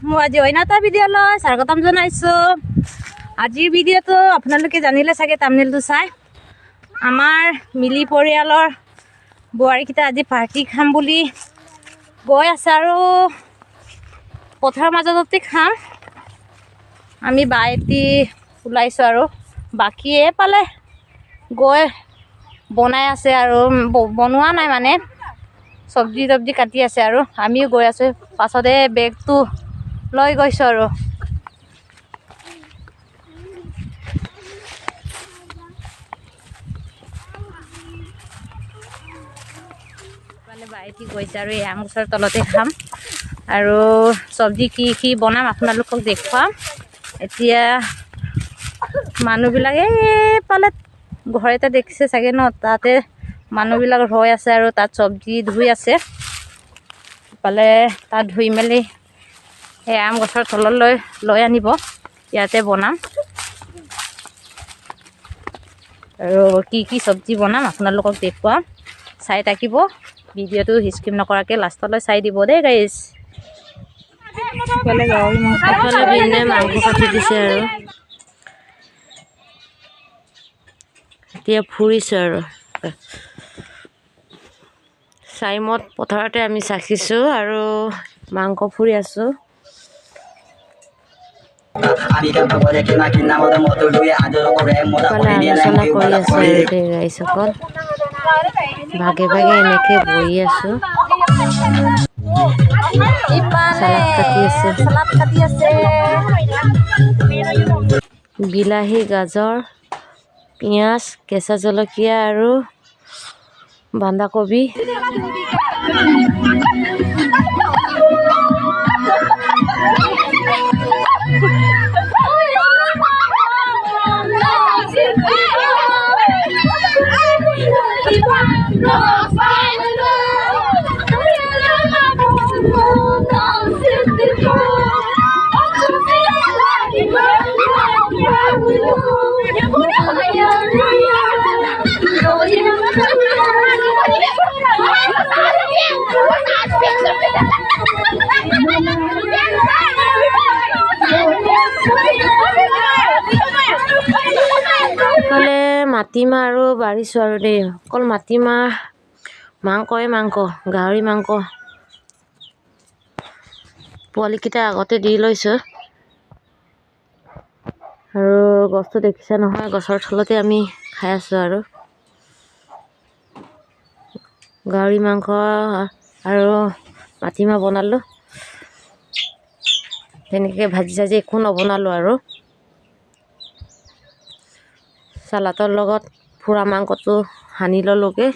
মই আজি অন্য এটা ভিডিঅ'লৈ স্বাগতম জনাইছোঁ। আজিৰ ভিডিঅ'টো আপোনালোকে জানিলে চাগে থাম্বনেইলটো চাই। আমাৰ মিলি পৰিয়ালৰ বোৱাৰীকেইটা আজি পাৰ্টি খাম বুলি গৈ আছে আৰু পথাৰৰ মাজতে খাম। আমি বাইটি ওলাইছোঁ আৰু বাকী এফালে গৈ বনাই আছে আৰু বনোৱা নাই মানে চব্জি কাটি আছে আৰু আমিও গৈ আছোঁ। পাছতে বেগটো লৈ গৈছোঁ আৰু বাইটি গৈছে আৰু এই আম গছৰ তলতে খাম আৰু চব্জি কি বনাম আপোনালোকক দেখুৱাম। এতিয়া মানুহবিলাকে এইফালে ঘৰ এটা দেখিছে চাগে ন, তাতে মানুহবিলাক ৰৈ আছে আৰু তাত চব্জি ধুই আছে। ইফালে তাত ধুই মেলি সেই আম গছৰ তললৈ লৈ আনিব, ইয়াতে বনাম আৰু কি চব্জি বনাম আপোনালোকক দেখুৱাম। চাই থাকিব ভিডিঅ'টো, স্কিপ নকৰাকৈ লাষ্টলৈ চাই দিব দেই গাইজ। মাংস কাটি দিছে আৰু এতিয়া ফুৰিছোঁ আৰু চাইমত পথাৰতে আমি চাখিছোঁ আৰু মাংস ফুৰি আছোঁ। আলোচনা কৰি আছোঁ ৰাইজসকল ভাগে ভাগে এনেকৈ বহি আছোঁ। চালাড কাটি আছে বিলাহী, গাজৰ, পিঁয়াজ, কেঁচা জলকীয়া আৰু বন্ধাকবি। ইফালে মাটিমাহ আৰু বাঢ়িছোঁ আৰু দেই, অকল মাটিমাহ মাংস গাহৰি মাংস পোৱালিকেইটা আগতে দি লৈছোঁ আৰু গছটো দেখিছে নহয়, গছৰ তলতে আমি খাই আছোঁ আৰু গাহৰি মাংস আৰু মাটিমাহ বনালোঁ। তেনেকৈ ভাজি চাজি একো নবনালোঁ আৰু চালাডৰ লগত ফুৰা মাংসটো সানি ল'লোগৈ।